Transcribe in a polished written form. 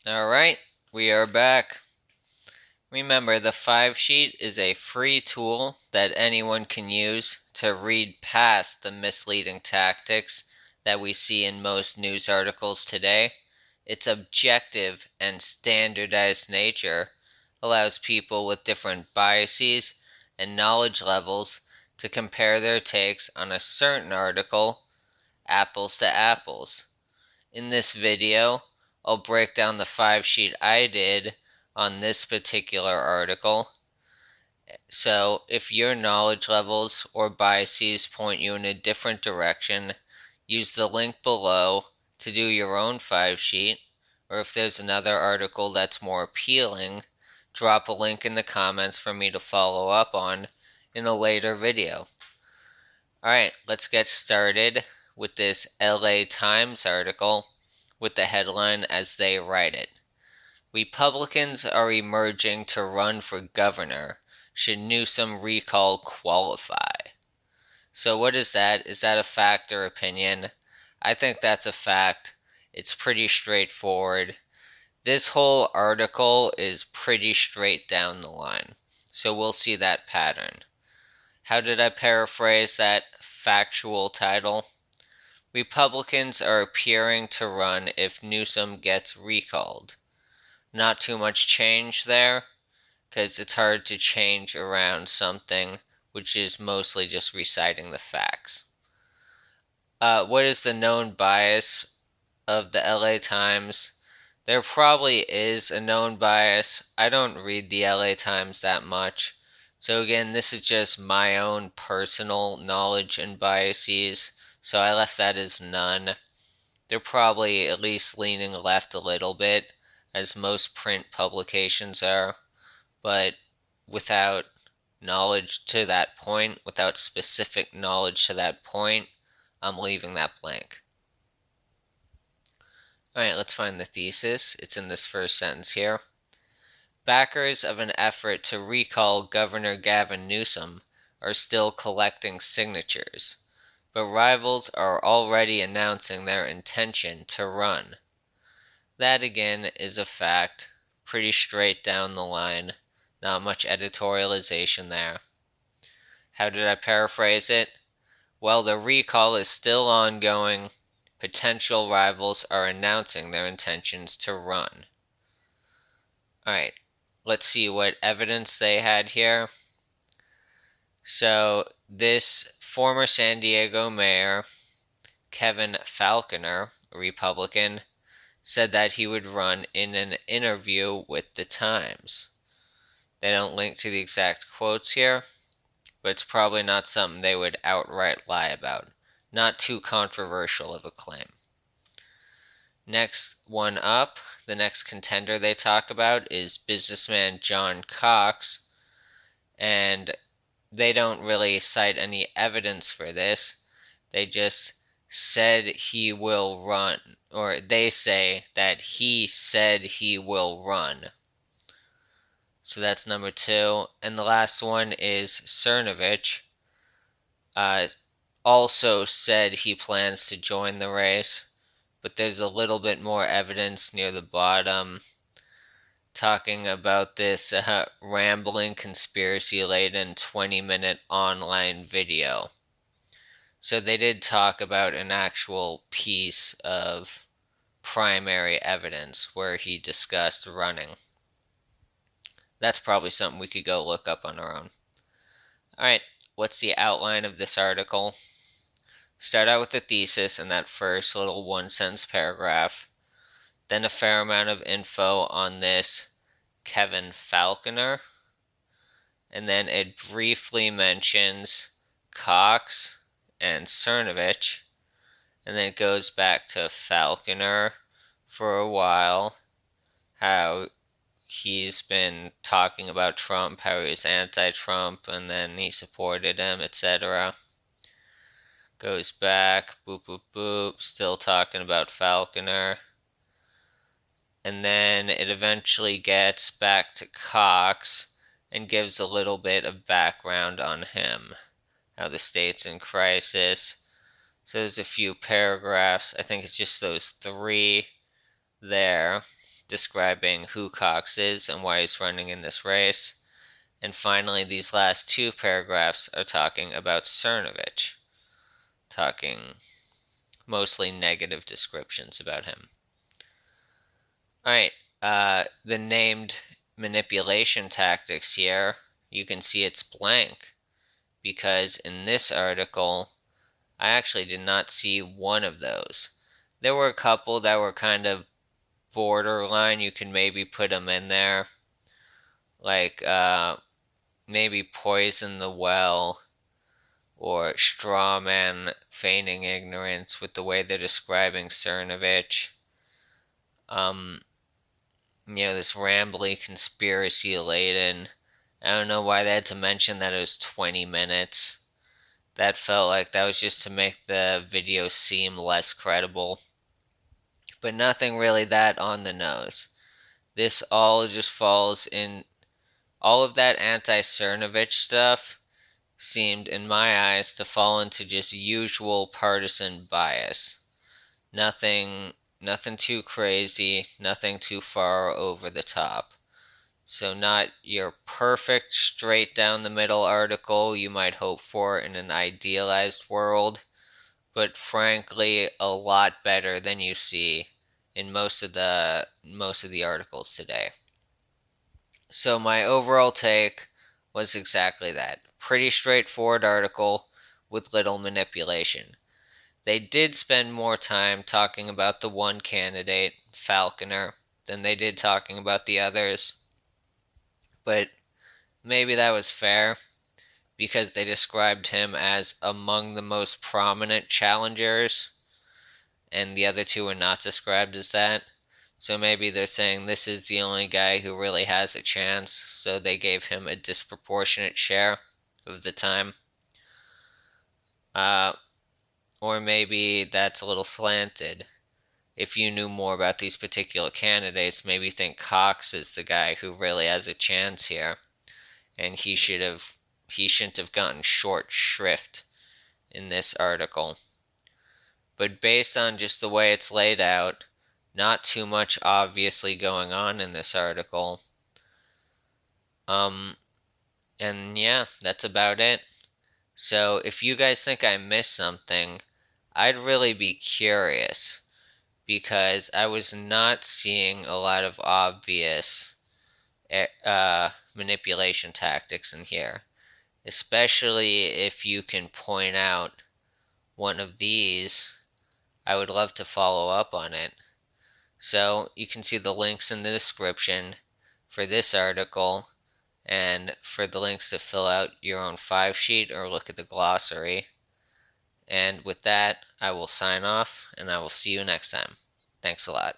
Alright, we are back. Remember, the 5 sheet is a free tool that anyone can use to read past the misleading tactics that we see in most news articles today. Its objective and standardized nature allows people with different biases and knowledge levels to compare their takes on a certain article apples to apples. In this video, I'll break down the 5 sheet I did on this particular article. So, if your knowledge levels or biases point you in a different direction, use the link below to do your own 5 sheet, or if there's another article that's more appealing, drop a link in the comments for me to follow up on in a later video. Alright, let's get started with this LA Times article with the headline as they write it. Republicans are emerging to run for governor should Newsom recall qualify. So what is that? Is that a fact or opinion? I think that's a fact. It's pretty straightforward. This whole article is pretty straight down the line. So we'll see that pattern. How did I paraphrase that factual title? Republicans are appearing to run if Newsom gets recalled. Not too much change there, because it's hard to change around something which is mostly just reciting the facts. What is the known bias of the LA Times? There probably is a known bias. I don't read the LA Times that much. So again, this is just my own personal knowledge and biases, so I left that as none. They're probably at least leaning left a little bit, as most print publications are, but without knowledge to that point, without specific knowledge to that point, I'm leaving that blank. Alright, let's find the thesis. It's in this first sentence here. Backers of an effort to recall Governor Gavin Newsom are still collecting signatures, but rivals are already announcing their intention to run. That again is a fact, pretty straight down the line, not much editorialization there. How did I paraphrase it? Well, the recall is still ongoing. Potential rivals are announcing their intentions to run. Alright, let's see what evidence they had here. So, this former San Diego mayor, Kevin Falconer, a Republican, said that he would run in an interview with the Times. They don't link to the exact quotes here, but it's probably not something they would outright lie about. Not too controversial of a claim. Next one up, the next contender they talk about is businessman John Cox, and they don't really cite any evidence for this. They just said he will run, or they say that he said he will run. So that's number 2. And the last one is Cernovich. Also said he plans to join the race, but there's a little bit more evidence near the bottom talking about this rambling, conspiracy-laden 20-minute online video. So they did talk about an actual piece of primary evidence where he discussed running. That's probably something we could go look up on our own. Alright, what's the outline of this article? Start out with the thesis in that first little one-sentence paragraph. Then a fair amount of info on this Kevin Falconer. And then it briefly mentions Cox and Cernovich. And then it goes back to Falconer for a while. How he's been talking about Trump, how he was anti-Trump, and then he supported him, etc. Goes back, boop, boop, boop, still talking about Falconer. And then it eventually gets back to Cox and gives a little bit of background on him, how the state's in crisis. So there's a few paragraphs, I think it's just those 3 there. describing who Cox is and why he's running in this race. And finally, these last two paragraphs are talking about Cernovich, talking mostly negative descriptions about him. Alright, the named manipulation tactics here, you can see it's blank, because in this article, I actually did not see one of those. There were a couple that were kind of borderline, you can maybe put them in there, like maybe poison the well, or strawman feigning ignorance with the way they're describing Cernovich. This rambly, conspiracy laden. I don't know why they had to mention that it was 20 minutes. That felt like that was just to make the video seem less credible. But nothing really that on the nose. This all just falls in. All of that anti-Cernovich stuff seemed, in my eyes, to fall into just usual partisan bias. Nothing too crazy, nothing too far over the top. So not your perfect straight down the middle article you might hope for in an idealized world, but frankly a lot better than you see in most of the articles today. So my overall take was exactly that. Pretty straightforward article with little manipulation. They did spend more time talking about the one candidate, Falconer, than they did talking about the others. But maybe that was fair, because they described him as among the most prominent challengers, and the other two were not described as that. So maybe they're saying this is the only guy who really has a chance, so they gave him a disproportionate share of the time. Or maybe that's a little slanted. If you knew more about these particular candidates, maybe think Cox is the guy who really has a chance here, and he shouldn't have gotten short shrift in this article. But based on just the way it's laid out, not too much obviously going on in this article. And yeah, that's about it. So if you guys think I missed something, I'd really be curious, because I was not seeing a lot of obvious manipulation tactics in here, especially if you can point out one of these. I would love to follow up on it. So you can see the links in the description for this article, and for the links to fill out your own 5-sheet or look at the glossary. And with that, I will sign off, and I will see you next time. Thanks a lot.